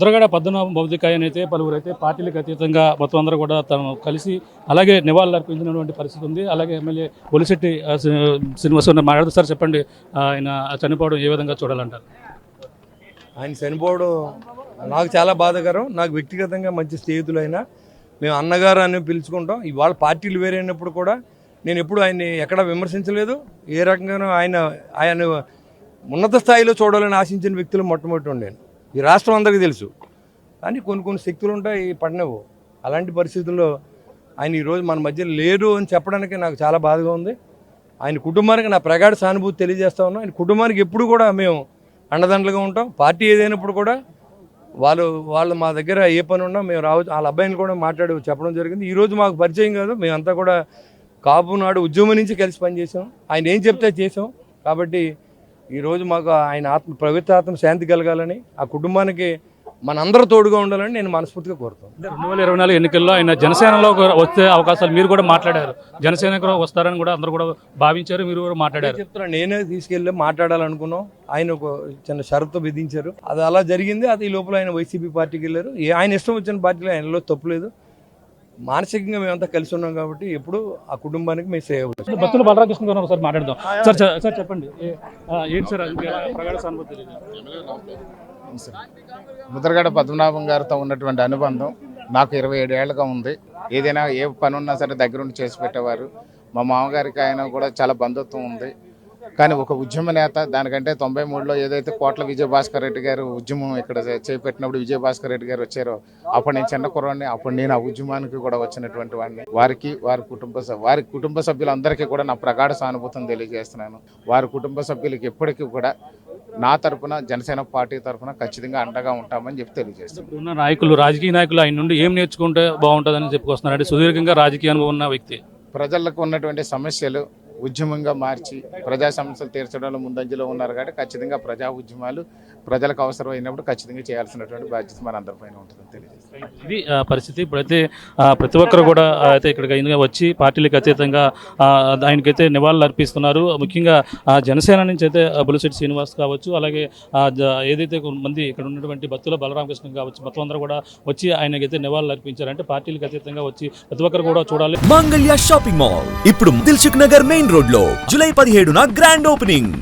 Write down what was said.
ముద్రగడ పద్మనాభం భౌతికాయన అయితే పలువురు అయితే పార్టీలకు అతీతంగా మొత్తం అందరూ కూడా తను కలిసి అలాగే నివాళులు అర్పించినటువంటి పరిస్థితి ఉంది. అలాగే ఎమ్మెల్యే బొలిశెట్టి శ్రీనివాస్ మాట్లాడుతూ సార్ చెప్పండి, ఆయన చనిపోవడం ఏ విధంగా చూడాలంటారు? ఆయన చనిపోవడం నాకు చాలా బాధాకరం. నాకు వ్యక్తిగతంగా మంచి స్నేహితులైనా మేము అన్నగారు అని పిలుచుకుంటాం. ఇవాళ పార్టీలు వేరైనప్పుడు కూడా నేను ఎప్పుడు ఆయన్ని ఎక్కడా విమర్శించలేదు. ఏ రకంగానూ ఆయన ఉన్నత స్థాయిలో చూడాలని ఆశించిన వ్యక్తులు మొట్టమొదటి ఉండేను. ఈ రాష్ట్రం అందరికీ తెలుసు. కానీ కొన్ని శక్తులు ఉంటాయి పడినవు. అలాంటి పరిస్థితుల్లో ఆయన ఈరోజు మన మధ్య లేరు అని చెప్పడానికి నాకు చాలా బాధగా ఉంది. ఆయన కుటుంబానికి నా ప్రగాఢ సానుభూతి తెలియజేస్తా ఉన్నాం. ఆయన కుటుంబానికి ఎప్పుడు కూడా మేము అండదండలుగా ఉంటాం. పార్టీ ఏదైనప్పుడు కూడా వాళ్ళు మా దగ్గర ఏ పని ఉన్నా మేము రావచ్చు. వాళ్ళ అబ్బాయిని కూడా మాట్లాడి చెప్పడం జరిగింది. ఈరోజు మాకు పరిచయం కాదు, మేమంతా కూడా కాపు నాడు ఉద్యమం నుంచి కలిసి పనిచేసాం. ఆయన ఏం చెప్తే చేసాం. కాబట్టి ఈరోజు మాకు ఆయన పవిత్ర ఆత్మ శాంతి కలగాలని, ఆ కుటుంబానికి మనందరూ తోడుగా ఉండాలని నేను మనస్ఫూర్తిగా కోరుతాను. 2024 ఎన్నికల్లో ఆయన జనసేనలో వచ్చే అవకాశాలు మీరు కూడా మాట్లాడారు. జనసేనకు వస్తారని కూడా అందరూ కూడా భావించారు, మీరు కూడా మాట్లాడారు. చెప్తున్నాను, నేనే తీసుకెళ్ళి మాట్లాడాలనుకున్నాం. ఆయన ఒక చిన్న షరతు విధించారు. అది అలా జరిగింది. అది ఈ లోపల ఆయన వైసీపీ పార్టీకి వెళ్ళారు. ఆయన ఇష్టం వచ్చిన పార్టీలో ఆయనలో తప్పులేదు. మానసికంగా మేమంతా కలిసి ఉన్నాం కాబట్టి ఎప్పుడు ఆ కుటుంబానికి మేము సేవ అవుతాం. బత్తుల బలరామకృష్ణ గారు ఒకసారి మాట్లాడదాం. సార్ చెప్పండి, ఏంటి సార్ ప్రగాఢ సానుభూతి? ముద్రగడ పద్మనాభం గారితో ఉన్నటువంటి అనుబంధం నాకు 27 ఏళ్ళగా ఉంది. ఏదైనా ఏ పని ఉన్నా సరే దగ్గరుండి చేసి పెట్టేవారు. మా మామగారికి ఆయన కూడా చాలా బంధుత్వం ఉంది. కానీ ఒక ఉద్యమ నేత, దానికంటే 93లో ఏదైతే కోట్ల విజయభాస్కర్ రెడ్డి గారు ఉద్యమం ఇక్కడ చేపట్టినప్పుడు విజయభాస్కర్ రెడ్డి గారు వచ్చారో అప్పుడు నేను చిన్న కుర్రాడిని. అప్పుడు నేను ఆ ఉద్యమానికి కూడా వచ్చినటువంటి వాడిని. వారి కుటుంబ సభ్యులందరికీ కూడా నా ప్రగాఢ సానుభూతిని తెలియజేస్తున్నాను. వారి కుటుంబ సభ్యులకి ఎప్పటికీ కూడా నా తరఫున, జనసేన పార్టీ తరఫున ఖచ్చితంగా అండగా ఉంటామని చెప్పి తెలియజేస్తున్నాను. రాజకీయ నాయకులు ఆయన నుండి ఏం నేర్చుకుంటే బాగుంటుందని చెప్పుకొస్తున్నారు? అంటే సుదీర్ఘంగా రాజకీయ అనుభవం ఉన్న వ్యక్తి, ప్రజలకు ఉన్నటువంటి సమస్యలు ఉద్యమంగా మార్చి ప్రజా సమస్యలు తీర్చడంలో ముందంజలో ఉన్నారు. కాబట్టి ఖచ్చితంగా ప్రజా ఉద్యమాలు ప్రజలకు అవసరమైనప్పుడు ఖచ్చితంగా చేయాల్సినటువంటి బాధ్యత మన అందరిపైన ఉంటుందని తెలియజేస్తాను. ఇది పరిస్థితి. ఇప్పుడైతే ప్రతి ఒక్కరు కూడా అయితే ఇక్కడికి వచ్చి పార్టీలకు అతీతంగా ఆయనకైతే నివాళులు అర్పిస్తున్నారు. ముఖ్యంగా జనసేన నుంచి అయితే బొలిశెట్టి శ్రీనివాస్ కావచ్చు, అలాగే ఏదైతే మంది ఇక్కడ ఉన్నటువంటి బత్తుల బలరామకృష్ణ కావచ్చు, మొత్తం అందరూ కూడా వచ్చి ఆయనకైతే నివాళులు అర్పించారు. అంటే పార్టీలకు అతీతంగా వచ్చి ప్రతి ఒక్కరు కూడా చూడాలి. మంగళ్య షాపింగ్ మాల్ ఇప్పుడు దిల్సుఖ్ నగర్ మెయిన్ రోడ్ లో జూలై 17న గ్రాండ్ ఓపెనింగ్.